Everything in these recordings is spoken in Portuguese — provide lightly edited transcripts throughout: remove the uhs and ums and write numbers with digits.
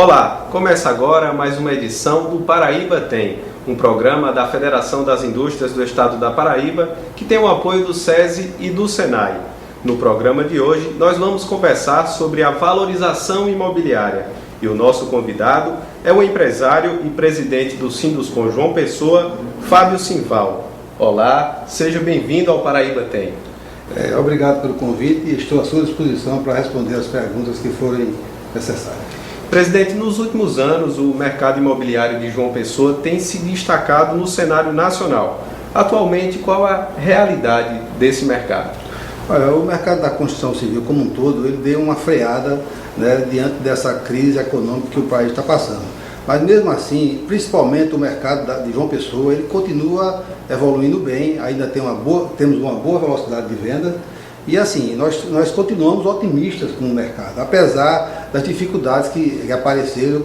Olá, começa agora mais uma edição do Paraíba Tem, um programa da Federação das Indústrias do Estado da Paraíba que tem o apoio do SESI e do SENAI. No programa de hoje, nós vamos conversar sobre a valorização imobiliária e o nosso convidado é o empresário e presidente do Sinduscon João Pessoa, Fábio Simval. Olá, seja bem-vindo ao Paraíba Tem. Obrigado pelo convite e estou à sua disposição para responder as perguntas que forem necessárias. Presidente, nos últimos anos, o mercado imobiliário de João Pessoa tem se destacado no cenário nacional. Atualmente, qual a realidade desse mercado? Olha, o mercado da construção civil como um todo, ele deu uma freada, né, diante dessa crise econômica que o país está passando. Mas mesmo assim, principalmente o mercado de João Pessoa, ele continua evoluindo bem, ainda temos uma boa velocidade de venda. E assim, nós continuamos otimistas com o mercado, apesar das dificuldades que apareceram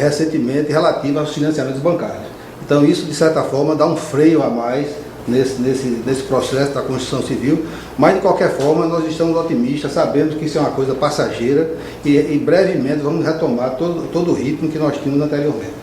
recentemente relativas aos financiamentos bancários. Então isso, de certa forma, dá um freio a mais nesse processo da construção civil, mas de qualquer forma nós estamos otimistas, sabemos que isso é uma coisa passageira e brevemente vamos retomar todo o ritmo que nós tínhamos anteriormente.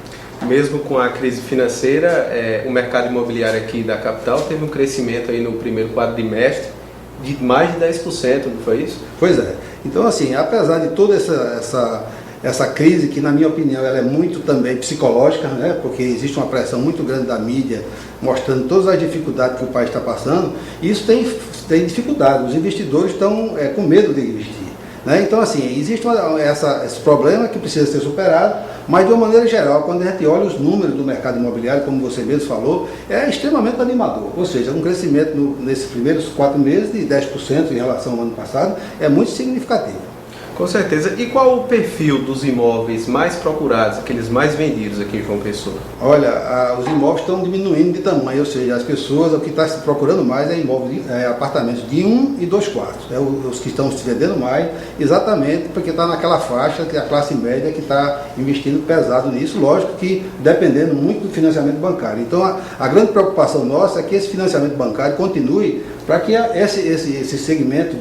Mesmo com a crise financeira, o mercado imobiliário aqui da capital teve um crescimento aí no primeiro quadrimestre de mais de 10%, não foi isso? Pois é. Então, assim, apesar de toda essa crise, que na minha opinião ela é muito também psicológica, né? Porque existe uma pressão muito grande da mídia, mostrando todas as dificuldades que o país está passando, e isso tem dificuldade. Os investidores estão com medo de investir, né? Então, assim, existe esse problema que precisa ser superado, mas de uma maneira geral, quando a gente olha os números do mercado imobiliário, como você mesmo falou, é extremamente animador. Ou seja, um crescimento nesses primeiros 4 meses de 10% em relação ao ano passado é muito significativo. Com certeza. E qual o perfil dos imóveis mais procurados, aqueles mais vendidos aqui em João Pessoa? Olha, os imóveis estão diminuindo de tamanho, ou seja, as pessoas, o que está se procurando mais é apartamentos de 1 e 2 quartos. Os que estão se vendendo mais, exatamente porque está naquela faixa que a classe média que está investindo pesado nisso, lógico que dependendo muito do financiamento bancário. Então a grande preocupação nossa é que esse financiamento bancário continue para que esse segmento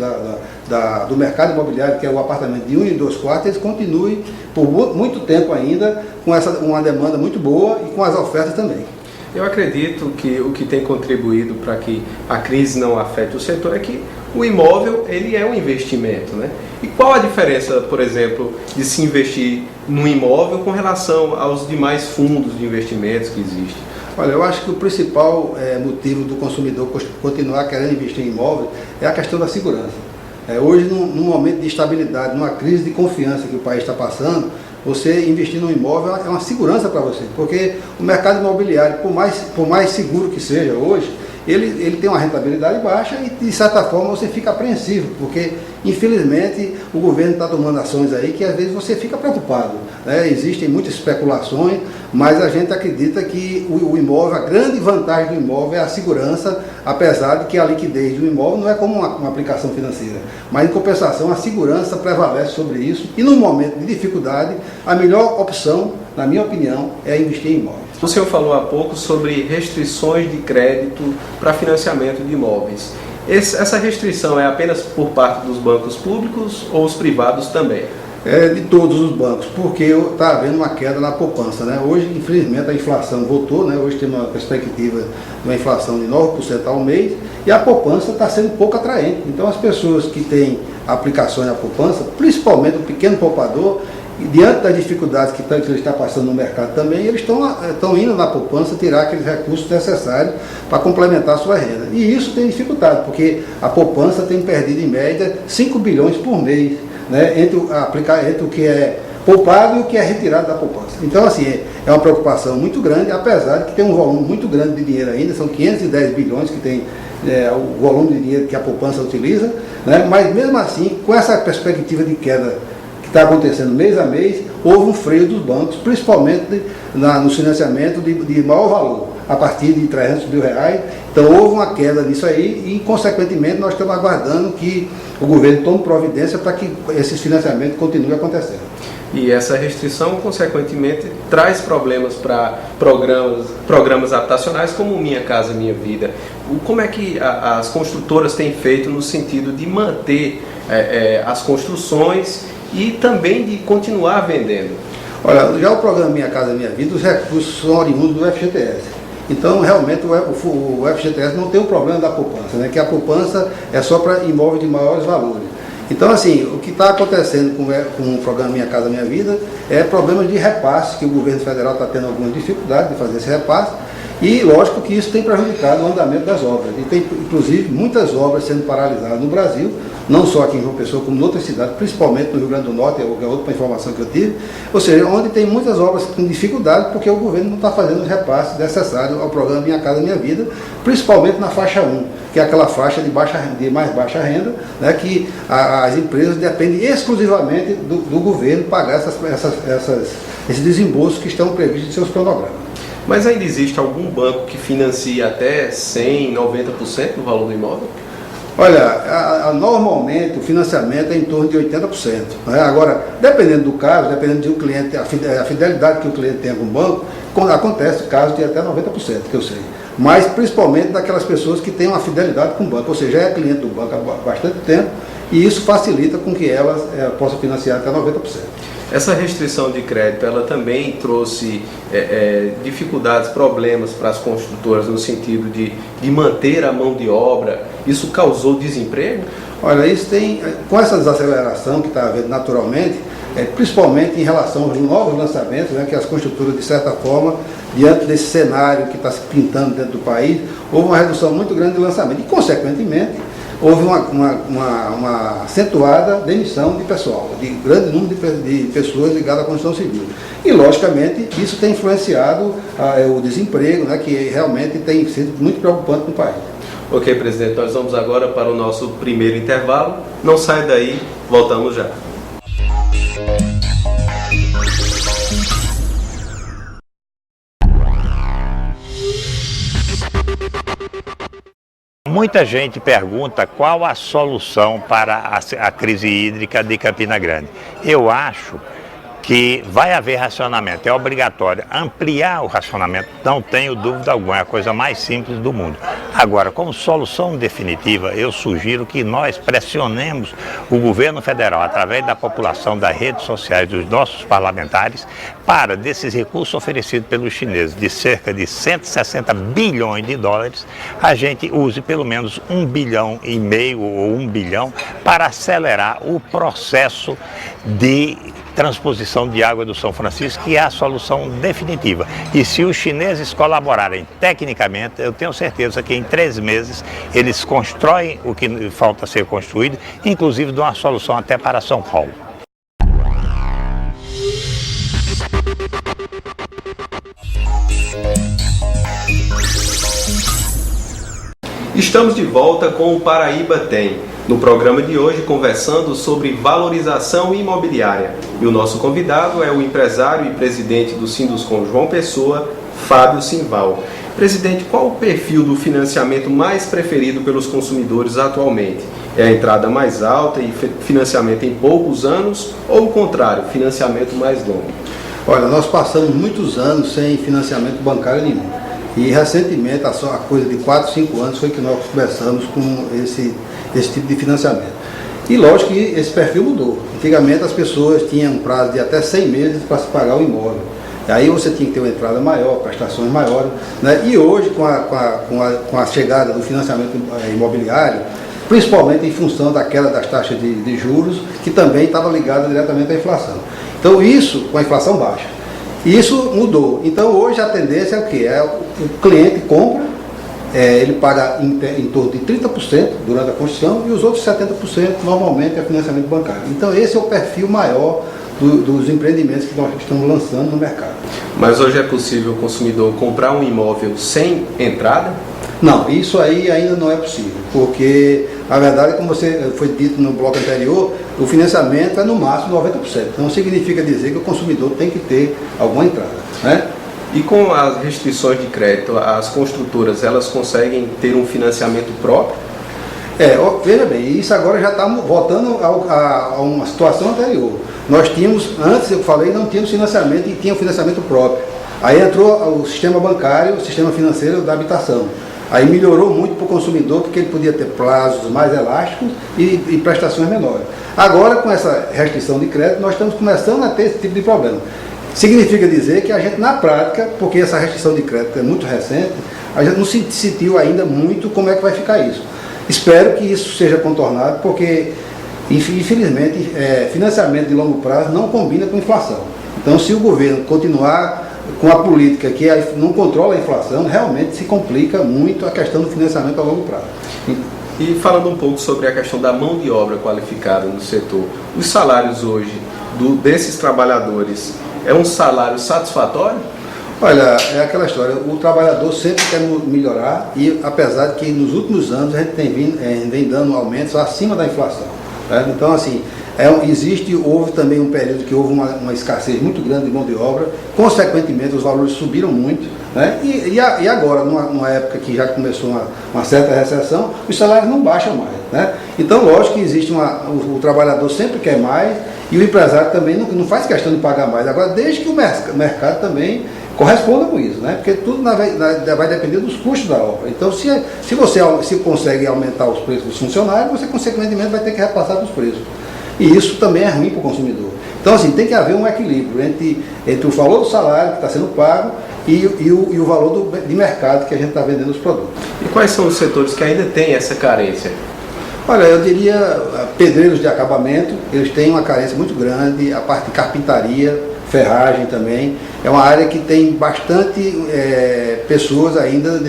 do mercado imobiliário, que é o apartamento de 1 e 2 quartos, eles continuem por muito tempo ainda com uma demanda muito boa e com as ofertas também. Eu acredito que o que tem contribuído para que a crise não afete o setor é que o imóvel ele é um investimento, né? E qual a diferença, por exemplo, de se investir num imóvel com relação aos demais fundos de investimentos que existem? Olha, eu acho que o principal motivo do consumidor continuar querendo investir em imóvel é a questão da segurança. Hoje, num momento de estabilidade, numa crise de confiança que o país está passando, você investir num imóvel é uma segurança para você, porque o mercado imobiliário, por mais seguro que seja hoje, ele tem uma rentabilidade baixa e, de certa forma, você fica apreensivo, porque, infelizmente, o governo está tomando ações aí que, às vezes, você fica preocupado, né? Existem muitas especulações, mas a gente acredita que o imóvel, a grande vantagem do imóvel é a segurança, apesar de que a liquidez do imóvel não é como uma aplicação financeira, mas, em compensação, a segurança prevalece sobre isso e, num momento de dificuldade, a melhor opção, na minha opinião, é investir em imóvel. O senhor falou há pouco sobre restrições de crédito para financiamento de imóveis. Essa restrição é apenas por parte dos bancos públicos ou os privados também? De todos os bancos, porque está havendo uma queda na poupança, né? Hoje, infelizmente, a inflação voltou, né? Hoje tem uma perspectiva de uma inflação de 9% ao mês e a poupança está sendo pouco atraente. Então, as pessoas que têm aplicações na poupança, principalmente o pequeno poupador, diante das dificuldades que ele está passando no mercado também, eles estão indo na poupança tirar aqueles recursos necessários para complementar a sua renda. E isso tem dificuldade, porque a poupança tem perdido em média 5 bilhões por mês, né, entre o que é poupado e o que é retirado da poupança. Então, assim, é uma preocupação muito grande, apesar de que tem um volume muito grande de dinheiro ainda, são 510 bilhões que tem o volume de dinheiro que a poupança utiliza, né, mas mesmo assim, com essa perspectiva de queda está acontecendo mês a mês, houve um freio dos bancos, principalmente no financiamento de maior valor, a partir de R$300 mil. Então houve uma queda nisso aí e, consequentemente, nós estamos aguardando que o governo tome providência para que esses financiamentos continuem acontecendo. E essa restrição, consequentemente, traz problemas para programas habitacionais como Minha Casa Minha Vida. Como é que as construtoras têm feito no sentido de manter as construções e também de continuar vendendo? Olha, já o programa Minha Casa Minha Vida, os recursos são oriundos do FGTS. Então, realmente, o FGTS não tem o problema da poupança, né? Que a poupança é só para imóveis de maiores valores. Então, assim, o que está acontecendo com o programa Minha Casa Minha Vida é problemas de repasse, que o governo federal está tendo alguma dificuldade de fazer esse repasse, e lógico que isso tem prejudicado o andamento das obras. E tem, inclusive, muitas obras sendo paralisadas no Brasil, não só aqui em João Pessoa, como em outras cidades, principalmente no Rio Grande do Norte, é outra informação que eu tive, ou seja, onde tem muitas obras com dificuldade, porque o governo não está fazendo os repasses necessários ao programa Minha Casa Minha Vida, principalmente na faixa 1, que é aquela faixa de mais baixa renda, né, que as empresas dependem exclusivamente do governo pagar esses desembolsos que estão previstos em seus cronogramas. Mas ainda existe algum banco que financia até 100%, 90% do valor do imóvel? Olha, normalmente o financiamento é em torno de 80%. Né? Agora, dependendo do caso, dependendo do cliente, a fidelidade que o cliente tem com o banco, acontece casos de até 90%, que eu sei. Mas principalmente daquelas pessoas que têm uma fidelidade com o banco, ou seja, é cliente do banco há bastante tempo, e isso facilita com que elas possam financiar até 90%. Essa restrição de crédito, ela também trouxe dificuldades, problemas para as construtoras no sentido de manter a mão de obra. Isso causou desemprego? Olha, isso tem, com essa desaceleração que está havendo naturalmente, principalmente em relação aos novos lançamentos, né, que as construtoras, de certa forma, diante desse cenário que está se pintando dentro do país, houve uma redução muito grande de lançamento e, consequentemente, houve uma acentuada demissão de pessoal, de grande número de pessoas ligadas à construção civil. E, logicamente, isso tem influenciado o desemprego, né, que realmente tem sido muito preocupante no país. Ok, presidente, nós vamos agora para o nosso primeiro intervalo. Não sai daí, voltamos já. Muita gente pergunta qual a solução para a crise hídrica de Campina Grande. Eu acho que vai haver racionamento, é obrigatório ampliar o racionamento, não tenho dúvida alguma, é a coisa mais simples do mundo. Agora, como solução definitiva, eu sugiro que nós pressionemos o governo federal, através da população, das redes sociais, dos nossos parlamentares, para, desses recursos oferecidos pelos chineses, de cerca de 160 bilhões de dólares, a gente use pelo menos 1,5 bilhão ou 1 bilhão para acelerar o processo de transposição de água do São Francisco, que é a solução definitiva. E se os chineses colaborarem tecnicamente, eu tenho certeza que em 3 meses eles constroem o que falta ser construído, inclusive de uma solução até para São Paulo. Estamos de volta com o Paraíba Tem, no programa de hoje conversando sobre valorização imobiliária. E o nosso convidado é o empresário e presidente do Sinduscon João Pessoa, Fábio Simval. Presidente, qual o perfil do financiamento mais preferido pelos consumidores atualmente? É a entrada mais alta e financiamento em poucos anos ou o contrário, financiamento mais longo? Olha, nós passamos muitos anos sem financiamento bancário nenhum. E recentemente, a coisa de 4, 5 anos, foi que nós começamos com esse tipo de financiamento. E lógico que esse perfil mudou. Antigamente as pessoas tinham um prazo de até 100 meses para se pagar o imóvel. E aí você tinha que ter uma entrada maior, prestações maiores, né? E hoje, com a chegada do financiamento imobiliário, principalmente em função da queda das taxas de juros, que também estava ligada diretamente à inflação. Então isso com a inflação baixa. E isso mudou. Então hoje a tendência é o quê? O cliente compra, ele paga em torno de 30% durante a construção e os outros 70% normalmente é financiamento bancário. Então esse é o perfil maior dos empreendimentos que nós estamos lançando no mercado. Mas hoje é possível o consumidor comprar um imóvel sem entrada? Não, isso aí ainda não é possível, porque a verdade, como foi dito no bloco anterior, o financiamento é no máximo 90%. Então significa dizer que o consumidor tem que ter alguma entrada, né? E com as restrições de crédito, as construtoras, elas conseguem ter um financiamento próprio? Veja bem, isso agora já está voltando a uma situação anterior. Nós tínhamos, antes eu falei, não tínhamos financiamento e tinha financiamento próprio. Aí entrou o sistema bancário, o sistema financeiro da habitação. Aí melhorou muito para o consumidor, porque ele podia ter prazos mais elásticos e prestações menores. Agora, com essa restrição de crédito, nós estamos começando a ter esse tipo de problema. Significa dizer que a gente, na prática, porque essa restrição de crédito é muito recente, a gente não se sentiu ainda muito como é que vai ficar isso. Espero que isso seja contornado, porque, infelizmente, financiamento de longo prazo não combina com inflação. Então, se o governo continuar com a política que não controla a inflação, realmente se complica muito a questão do financiamento a longo prazo. E falando um pouco sobre a questão da mão de obra qualificada no setor, os salários hoje desses trabalhadores é um salário satisfatório? Olha, é aquela história, o trabalhador sempre quer melhorar e apesar de que nos últimos anos a gente vem dando aumentos acima da inflação. Certo? Então, assim, houve também um período que houve uma escassez muito grande de mão de obra, consequentemente os valores subiram muito, né? E agora, numa época que já começou uma certa recessão, os salários não baixam mais, né? Então, lógico que existe o trabalhador sempre quer mais e o empresário também não faz questão de pagar mais, agora desde que o mercado também corresponda com isso, né? Porque tudo vai depender dos custos da obra. Então, se você consegue aumentar os preços dos funcionários, você consequentemente vai ter que repassar os preços. E isso também é ruim para o consumidor. Então, assim, tem que haver um equilíbrio entre o valor do salário que está sendo pago e o valor de mercado que a gente está vendendo os produtos. E quais são os setores que ainda têm essa carência? Olha, eu diria pedreiros de acabamento, eles têm uma carência muito grande, a parte de carpintaria, ferragem também, é uma área que tem bastante pessoas ainda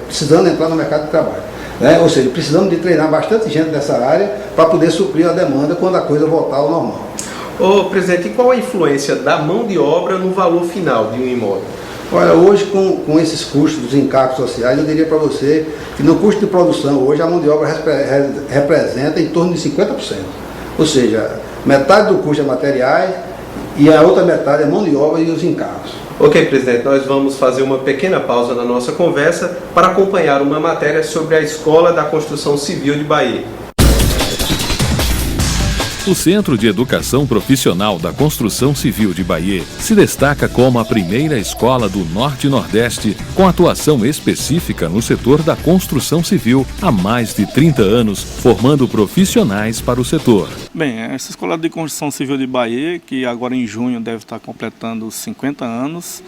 precisando entrar no mercado de trabalho. Né? Ou seja, precisamos de treinar bastante gente nessa área para poder suprir a demanda quando a coisa voltar ao normal. Ô, presidente, e qual a influência da mão de obra no valor final de um imóvel? Olha, hoje com esses custos dos encargos sociais, eu diria para você que no custo de produção hoje a mão de obra representa em torno de 50%. Ou seja, metade do custo é materiais e a outra metade é mão de obra e os encargos. Ok, presidente, nós vamos fazer uma pequena pausa na nossa conversa para acompanhar uma matéria sobre a Escola da Construção Civil de Bahia. O Centro de Educação Profissional da Construção Civil de Bahia se destaca como a primeira escola do Norte e Nordeste com atuação específica no setor da construção civil há mais de 30 anos, formando profissionais para o setor. Bem, essa Escola de Construção Civil de Bahia, que agora em junho deve estar completando 50 anos,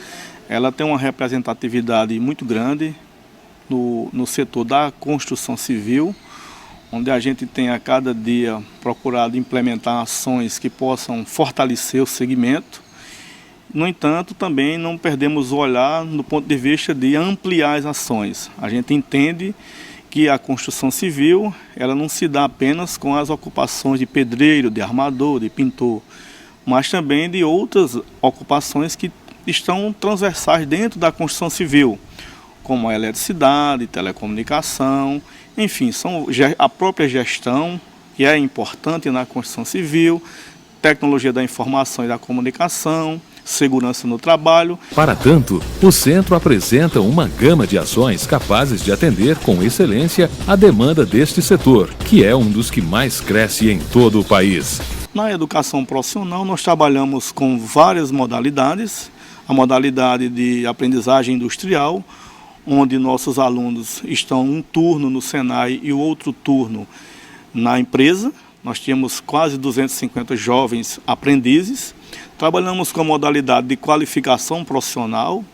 ela tem uma representatividade muito grande no setor da construção civil, onde a gente tem a cada dia procurado implementar ações que possam fortalecer o segmento. No entanto, também não perdemos o olhar no ponto de vista de ampliar as ações. A gente entende que a construção civil ela não se dá apenas com as ocupações de pedreiro, de armador, de pintor, mas também de outras ocupações que estão transversais dentro da construção civil, como a eletricidade, telecomunicação, enfim, são a própria gestão, que é importante na construção civil, tecnologia da informação e da comunicação, segurança no trabalho. Para tanto, o Centro apresenta uma gama de ações capazes de atender com excelência a demanda deste setor, que é um dos que mais cresce em todo o país. Na educação profissional, nós trabalhamos com várias modalidades, a modalidade de aprendizagem industrial, onde nossos alunos estão um turno no Senai e o outro turno na empresa. Nós tínhamos quase 250 jovens aprendizes. Trabalhamos com a modalidade de qualificação profissional,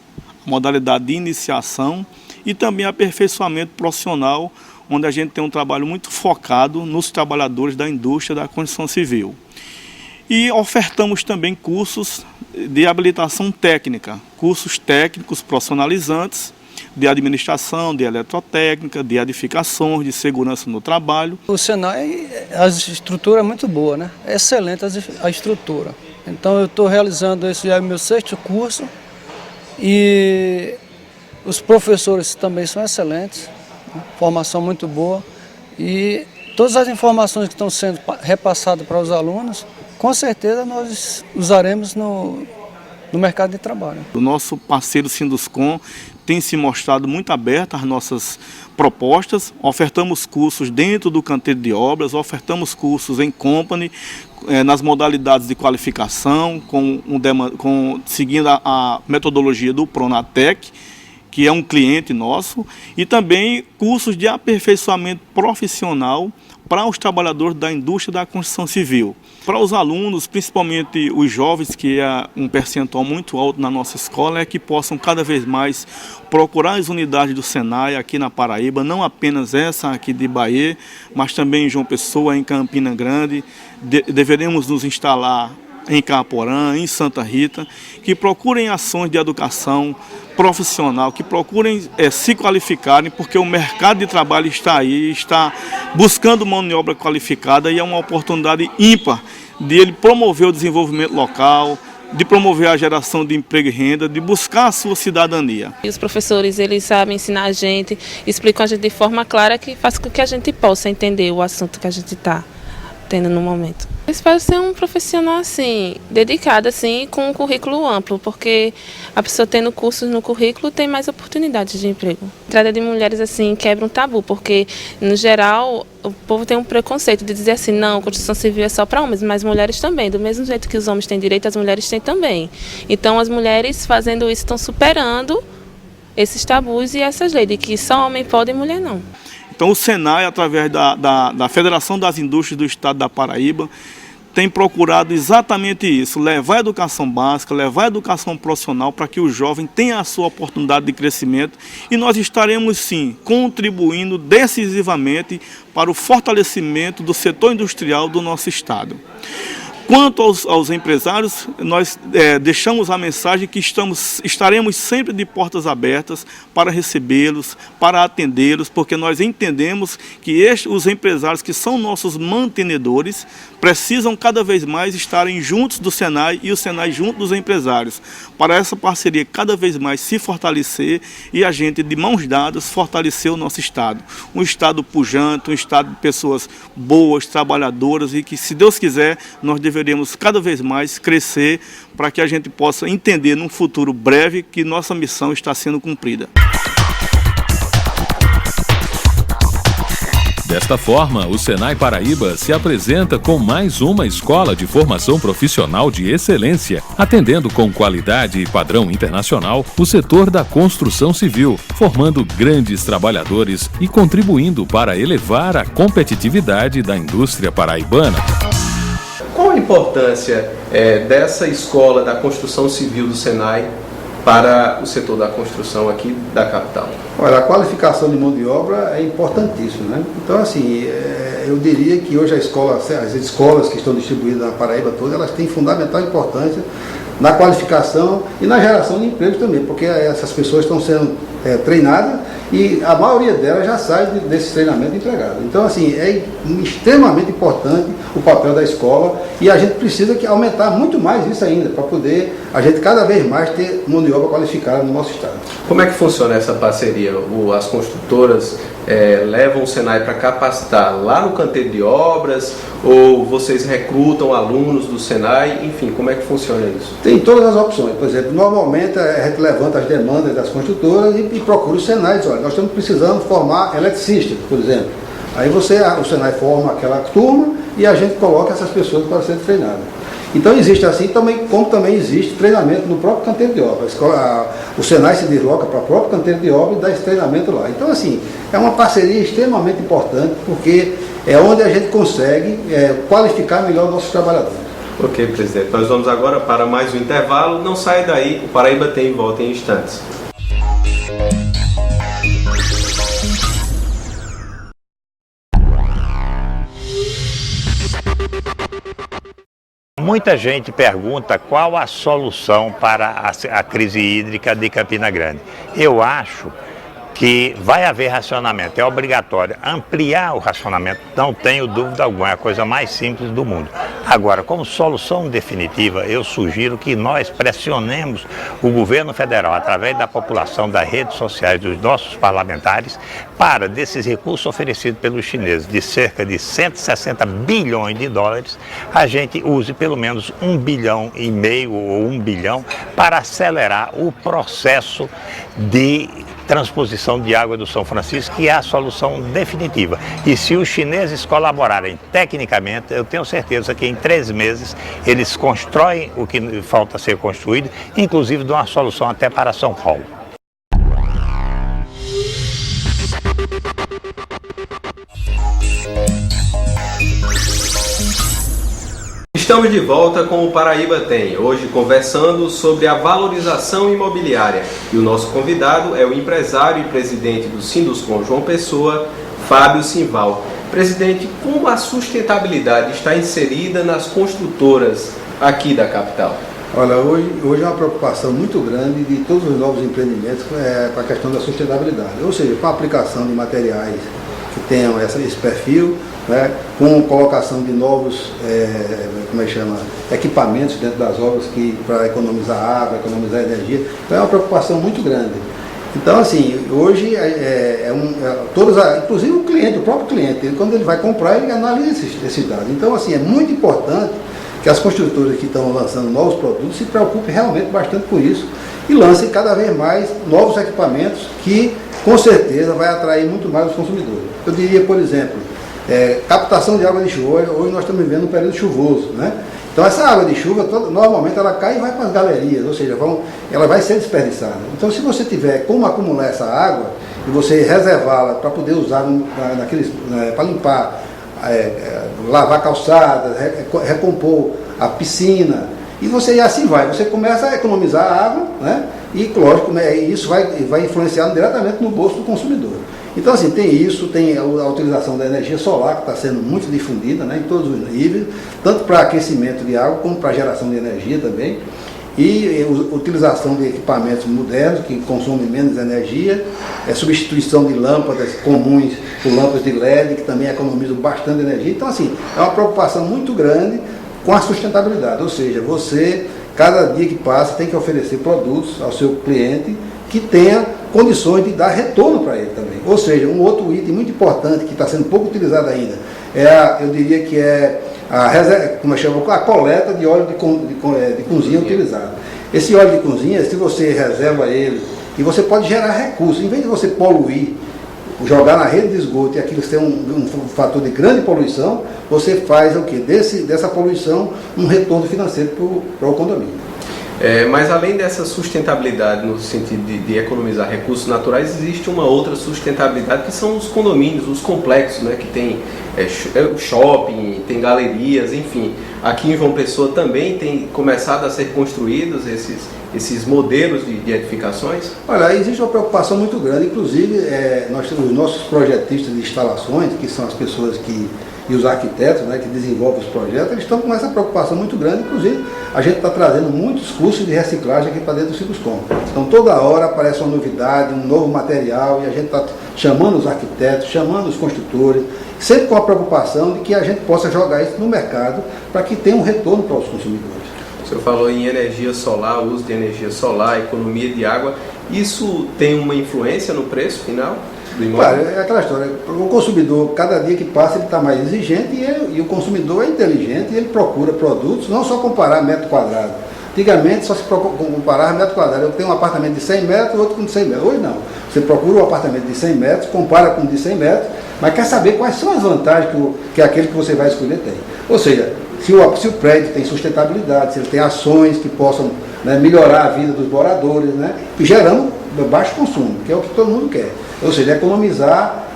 a modalidade de iniciação e também aperfeiçoamento profissional, onde a gente tem um trabalho muito focado nos trabalhadores da indústria da construção civil. E ofertamos também cursos de habilitação técnica, cursos técnicos profissionalizantes, de administração, de eletrotécnica, de edificações, de segurança no trabalho. O Senai, a estrutura é muito boa, né? É excelente a estrutura. Então eu estou realizando esse já é o meu 6º curso e os professores também são excelentes, né? Formação muito boa e todas as informações que estão sendo repassadas para os alunos, com certeza nós usaremos no mercado de trabalho. O nosso parceiro Sinduscom tem se mostrado muito aberto às nossas propostas, ofertamos cursos dentro do canteiro de obras, ofertamos cursos em company, nas modalidades de qualificação, seguindo a metodologia do Pronatec, que é um cliente nosso, e também cursos de aperfeiçoamento profissional para os trabalhadores da indústria da construção civil. Para os alunos, principalmente os jovens, que é um percentual muito alto na nossa escola, é que possam cada vez mais procurar as unidades do Senai aqui na Paraíba, não apenas essa aqui de Bahia, mas também em João Pessoa, em Campina Grande. Deveremos nos instalar em Caporã, em Santa Rita, que procurem ações de educação profissional, que procurem se qualificarem, porque o mercado de trabalho está aí, está buscando mão de obra qualificada, e é uma oportunidade ímpar de ele promover o desenvolvimento local, de promover a geração de emprego e renda, de buscar a sua cidadania. E os professores, eles sabem ensinar a gente, explicam a gente de forma clara, que faz com que a gente possa entender o assunto que a gente está tendo no momento. Eu espero ser um profissional assim, dedicado assim, com um currículo amplo, porque a pessoa tendo cursos no currículo tem mais oportunidades de emprego. A entrada de mulheres assim quebra um tabu, porque no geral o povo tem um preconceito de dizer assim, não, construção civil é só para homens, mas mulheres também, do mesmo jeito que os homens têm direito, as mulheres têm também. Então as mulheres fazendo isso estão superando esses tabus e essas leis de que só homem pode e mulher não. Então o Senai, através da Federação das Indústrias do Estado da Paraíba, tem procurado exatamente isso, levar a educação básica, levar a educação profissional para que o jovem tenha a sua oportunidade de crescimento, e nós estaremos sim contribuindo decisivamente para o fortalecimento do setor industrial do nosso estado. Quanto aos empresários, nós deixamos a mensagem que estaremos sempre de portas abertas para recebê-los, para atendê-los, porque nós entendemos que os empresários que são nossos mantenedores precisam cada vez mais estarem juntos do Senai e o Senai junto dos empresários, para essa parceria cada vez mais se fortalecer e a gente, de mãos dadas, fortalecer o nosso estado. Um estado pujante, um estado de pessoas boas, trabalhadoras, e que, se Deus quiser, nós deveremos cada vez mais crescer para que a gente possa entender num futuro breve que nossa missão está sendo cumprida. Desta forma, o Senai Paraíba se apresenta com mais uma escola de formação profissional de excelência, atendendo com qualidade e padrão internacional o setor da construção civil, formando grandes trabalhadores e contribuindo para elevar a competitividade da indústria paraibana. Qual a importância dessa escola da construção civil do Senai para o setor da construção aqui da capital? Olha, a qualificação de mão de obra é importantíssima, né? Então, assim, eu diria que hoje as escolas que estão distribuídas na Paraíba toda, elas têm fundamental importância na qualificação e na geração de empregos também, porque essas pessoas estão sendo treinadas e a maioria delas já sai desse treinamento empregado. Então, assim, é extremamente importante o papel da escola, e a gente precisa aumentar muito mais isso ainda, para poder a gente cada vez mais ter mão de obra qualificada no nosso estado. Como é que funciona essa parceria? As construtoras levam o Senai para capacitar lá no canteiro de obras, ou vocês recrutam alunos do Senai? Enfim, como é que funciona isso? Tem todas as opções. Por exemplo, normalmente a gente levanta as demandas das construtoras e procura o Senai e diz, olha, nós estamos precisando formar eletricistas, por exemplo. Aí o Senai forma aquela turma e a gente coloca essas pessoas para serem treinadas. Então existe assim, como também existe treinamento no próprio canteiro de obra. O Senai se desloca para o próprio canteiro de obra e dá esse treinamento lá. Então, assim, é uma parceria extremamente importante, porque é onde a gente consegue qualificar melhor nossos trabalhadores. Ok, presidente. Nós vamos agora para mais um intervalo. Não saia daí, o Paraíba Tem volta em instantes. Muita gente pergunta qual a solução para a crise hídrica de Campina Grande. Eu acho que vai haver racionamento, é obrigatório ampliar o racionamento, não tenho dúvida alguma, é a coisa mais simples do mundo. Agora, como solução definitiva, eu sugiro que nós pressionemos o governo federal, através da população, das redes sociais, dos nossos parlamentares, para, desses recursos oferecidos pelos chineses, de cerca de 160 bilhões de dólares, a gente use pelo menos 1,5 bilhão ou 1 bilhão para acelerar o processo de transposição de água do São Francisco, que é a solução definitiva. E se os chineses colaborarem tecnicamente, eu tenho certeza que em 3 meses eles constroem o que falta ser construído, inclusive de uma solução até para São Paulo. Estamos de volta com o Paraíba Tem, hoje conversando sobre a valorização imobiliária. E o nosso convidado é o empresário e presidente do Sinduscon João Pessoa, Fábio Simval. Presidente, como a sustentabilidade está inserida nas construtoras aqui da capital? Olha, hoje é uma preocupação muito grande de todos os novos empreendimentos com a questão da sustentabilidade, ou seja, com a aplicação de materiais que tenham esse perfil, né, com colocação de novos equipamentos dentro das obras para economizar água, economizar energia. Então é uma preocupação muito grande. Então, assim, hoje, inclusive o próprio cliente, quando ele vai comprar, ele analisa esses dados. Então, assim, é muito importante que as construtoras que estão lançando novos produtos se preocupem realmente bastante com isso e lancem cada vez mais novos equipamentos que, com certeza, vai atrair muito mais os consumidores. Eu diria, por exemplo, captação de água de chuva. Hoje nós estamos vivendo um período chuvoso, né? Então essa água de chuva, normalmente ela cai e vai para as galerias, ou seja, ela vai ser desperdiçada. Então se você tiver como acumular essa água e você reservá-la para poder usar para limpar, lavar calçadas, recompor a piscina, e você assim você começa a economizar água, né? E lógico, isso vai influenciar diretamente no bolso do consumidor. Então, assim, tem a utilização da energia solar, que está sendo muito difundida, né, em todos os níveis, tanto para aquecimento de água, como para geração de energia também, e utilização de equipamentos modernos, que consomem menos energia, substituição de lâmpadas comuns por lâmpadas de LED, que também economizam bastante energia. Então, assim, é uma preocupação muito grande com a sustentabilidade, ou seja, você, cada dia que passa, tem que oferecer produtos ao seu cliente que tenha condições de dar retorno para ele também. Ou seja, um outro item muito importante que está sendo pouco utilizado ainda eu diria que a coleta de óleo de cozinha utilizado. Esse óleo de cozinha, se você reserva ele, e você pode gerar recursos, em vez de você poluir, jogar na rede de esgoto e aquilo ter um fator de grande poluição, você faz o quê? Dessa poluição um retorno financeiro para o condomínio. Mas além dessa sustentabilidade no sentido de economizar recursos naturais, existe uma outra sustentabilidade que são os condomínios, os complexos, né, que tem shopping, tem galerias, enfim. Aqui em João Pessoa também tem começado a ser construídos esses modelos de edificações? Olha, existe uma preocupação muito grande, inclusive nós temos os nossos projetistas de instalações, que são as pessoas e os arquitetos, né, que desenvolvem os projetos, eles estão com essa preocupação muito grande. Inclusive, a gente está trazendo muitos cursos de reciclagem aqui para dentro do Sinduscon. Então, toda hora aparece uma novidade, um novo material, e a gente está chamando os arquitetos, chamando os construtores, sempre com a preocupação de que a gente possa jogar isso no mercado para que tenha um retorno para os consumidores. O senhor falou em energia solar, uso de energia solar, economia de água. Isso tem uma influência no preço final? Claro, é aquela história, o consumidor, cada dia que passa, ele está mais exigente e o consumidor é inteligente e ele procura produtos, não só comparar metro quadrado. Antigamente só se comparava metro quadrado. Eu tenho um apartamento de 100 metros, outro com 100 metros. Hoje não. Você procura um apartamento de 100 metros, compara com o de 100 metros, mas quer saber quais são as vantagens que aquele que você vai escolher tem. Ou seja, se o prédio tem sustentabilidade, se ele tem ações que possam, né, melhorar a vida dos moradores, né, e gerando baixo consumo, que é o que todo mundo quer. Ou seja, economizar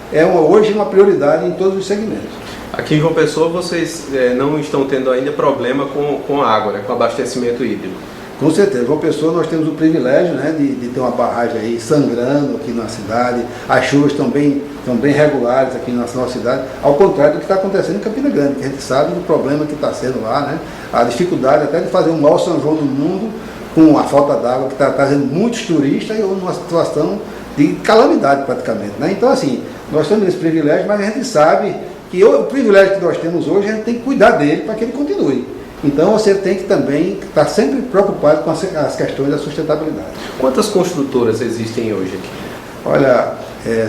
hoje uma prioridade em todos os segmentos. Aqui em João Pessoa vocês não estão tendo ainda problema com a água, né, com abastecimento hídrico? Com certeza. João Pessoa nós temos o privilégio, né, de ter uma barragem aí sangrando aqui na cidade. As chuvas estão bem regulares aqui na nossa cidade, ao contrário do que está acontecendo em Campina Grande, que a gente sabe do problema que está sendo lá, né? A dificuldade até de fazer um maior São João do mundo com a falta d'água, que está trazendo muitos turistas e numa situação de calamidade praticamente, né? Então, assim, nós temos esse privilégio, mas a gente sabe que o privilégio que nós temos hoje, a gente tem que cuidar dele para que ele continue. Então você tem que também estar sempre preocupado com as questões da sustentabilidade. Quantas construtoras existem hoje aqui? Olha,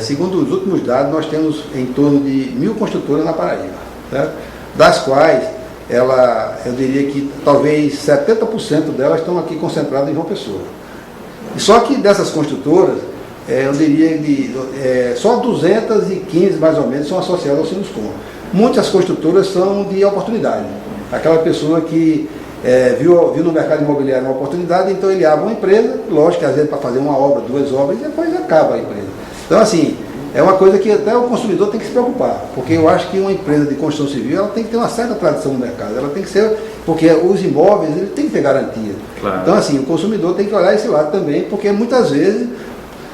segundo os últimos dados, nós temos em torno de 1.000 construtoras na Paraíba, certo? Das quais, eu diria que talvez 70% delas estão aqui concentradas em João Pessoa. E só que dessas construtoras, eu diria que só 215 mais ou menos são associadas ao Sinduscon. Muitas construtoras são de oportunidade. Aquela pessoa que viu no mercado imobiliário uma oportunidade, então ele abre uma empresa, lógico que às vezes para fazer uma obra, 2 obras, e depois acaba a empresa. Então, assim, é uma coisa que até o consumidor tem que se preocupar, porque eu acho que uma empresa de construção civil ela tem que ter uma certa tradição no mercado, ela tem que porque os imóveis ele tem que ter garantia. Claro. Então assim, o consumidor tem que olhar esse lado também, porque muitas vezes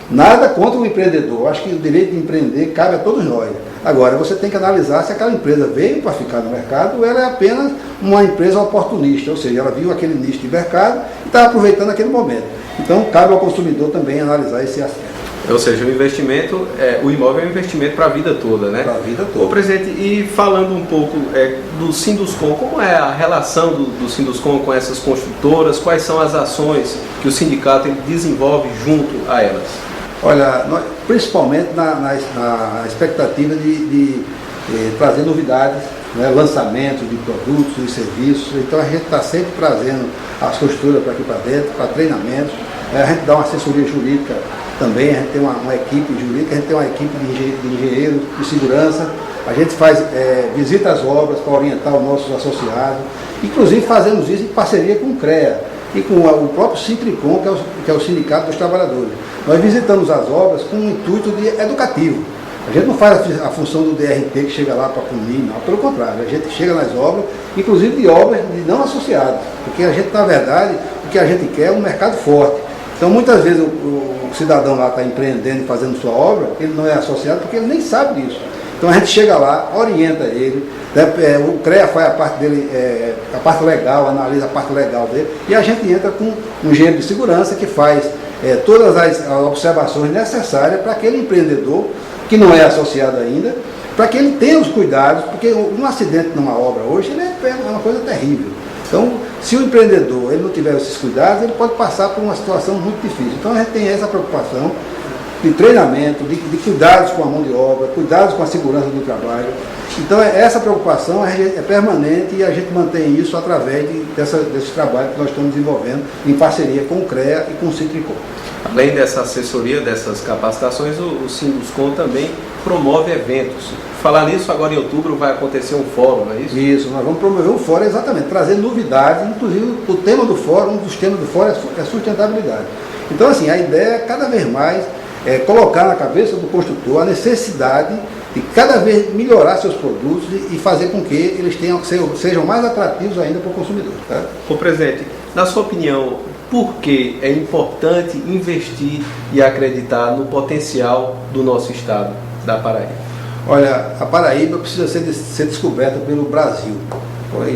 nada contra o empreendedor. Acho que o direito de empreender cabe a todos nós. Agora, você tem que analisar se aquela empresa veio para ficar no mercado ou ela é apenas uma empresa oportunista, ou seja, ela viu aquele nicho de mercado e está aproveitando aquele momento. Então, cabe ao consumidor também analisar esse aspecto. Ou seja, o investimento, o imóvel é um investimento para a vida toda, né? Para a vida toda. Ô, presidente, e falando um pouco do Sinduscom, como é a relação do Sinduscom com essas construtoras? Quais são as ações que o sindicato desenvolve junto a elas? Olha, principalmente na expectativa de trazer novidades, né, lançamentos de produtos e serviços. Então a gente está sempre trazendo as costuras para aqui para dentro, para treinamentos. A gente dá uma assessoria jurídica também, a gente tem uma equipe jurídica, a gente tem uma equipe de engenheiros, de segurança. A gente faz visita às obras para orientar os nossos associados. Inclusive fazemos isso em parceria com o CREA e com o próprio Sintricom, que é o Sindicato dos Trabalhadores. Nós visitamos as obras com um intuito educativo. A gente não faz a função do DRT que chega lá para punir, não. Pelo contrário, a gente chega nas obras, inclusive de obras de não associados. Porque a gente, na verdade, o que a gente quer é um mercado forte. Então, muitas vezes, o cidadão lá está empreendendo e fazendo sua obra, ele não é associado porque ele nem sabe disso. Então, a gente chega lá, orienta ele, né, o CREA faz a parte dele, a parte legal, analisa a parte legal dele, e a gente entra com um engenheiro de segurança que faz todas as observações necessárias para aquele empreendedor que não é associado ainda, para que ele tenha os cuidados, porque um acidente numa obra hoje ele é uma coisa terrível. Então, se o empreendedor ele não tiver esses cuidados, ele pode passar por uma situação muito difícil. Então, a gente tem essa preocupação de treinamento, de cuidados com a mão de obra, cuidados com a segurança do trabalho. Então, essa preocupação é permanente e a gente mantém isso através desse trabalho que nós estamos desenvolvendo em parceria com o CREA e com o Sintricom. Além dessa assessoria, dessas capacitações, o Sinduscom também promove eventos. Falar nisso, agora em outubro vai acontecer um fórum, não é isso? Isso, nós vamos promover um fórum exatamente, trazer novidades, inclusive o tema do fórum, um dos temas do fórum é sustentabilidade. Então, assim, a ideia é cada vez mais colocar na cabeça do construtor a necessidade de cada vez melhorar seus produtos e fazer com que eles sejam mais atrativos ainda para o consumidor. Tá? Ô, presidente, na sua opinião, por que é importante investir e acreditar no potencial do nosso estado, da Paraíba? Olha, a Paraíba precisa ser descoberta pelo Brasil.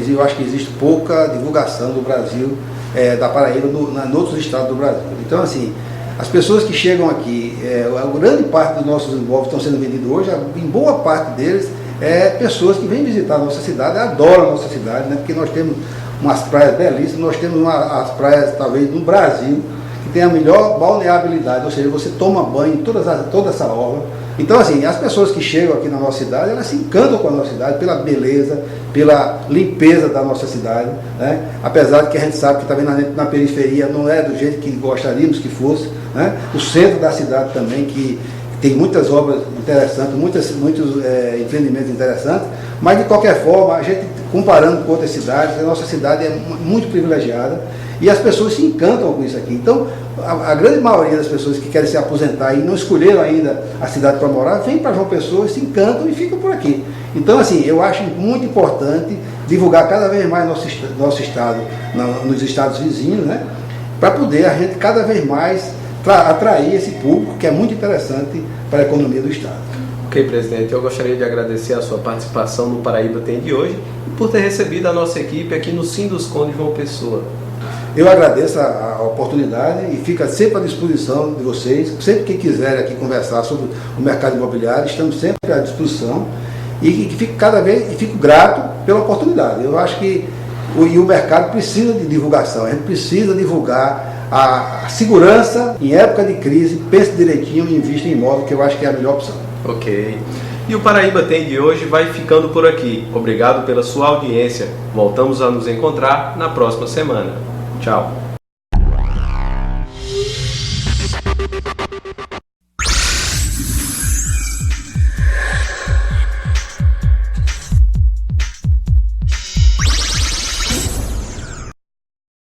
Eu acho que existe pouca divulgação do Brasil, da Paraíba, em outros estados do Brasil. Então, assim, as pessoas que chegam aqui, a grande parte dos nossos imóveis estão sendo vendidos hoje, em boa parte deles, pessoas que vêm visitar a nossa cidade, adoram a nossa cidade, né? Porque nós temos umas praias belíssimas, nós temos as praias, talvez, no Brasil, que tem a melhor balneabilidade, ou seja, você toma banho em toda essa orla. Então, assim, as pessoas que chegam aqui na nossa cidade, elas se encantam com a nossa cidade, pela beleza, pela limpeza da nossa cidade, né? Apesar de que a gente sabe que também na periferia não é do jeito que gostaríamos que fosse, né? O centro da cidade também, que tem muitas obras interessantes, muitos empreendimentos interessantes, mas de qualquer forma, a gente, comparando com outras cidades, a nossa cidade é muito privilegiada e as pessoas se encantam com isso aqui. Então, a grande maioria das pessoas que querem se aposentar e não escolheram ainda a cidade para morar, vem para João Pessoa, se encantam e ficam por aqui. Então, assim, eu acho muito importante divulgar cada vez mais nosso estado nos estados vizinhos, né, para poder a gente cada vez mais atrair esse público que é muito interessante para a economia do estado. Ok, presidente, eu gostaria de agradecer a sua participação no Paraíba Tem de hoje e por ter recebido a nossa equipe aqui no Sinduscom de João Pessoa. Eu agradeço a oportunidade e fico sempre à disposição de vocês. Sempre que quiserem aqui conversar sobre o mercado imobiliário, estamos sempre à disposição e fico grato pela oportunidade. Eu acho que o mercado precisa de divulgação, a gente precisa divulgar a segurança em época de crise, pense direitinho e invista em imóvel, que eu acho que é a melhor opção. Ok. E o Paraíba Tem de hoje vai ficando por aqui. Obrigado pela sua audiência. Voltamos a nos encontrar na próxima semana. Tchau.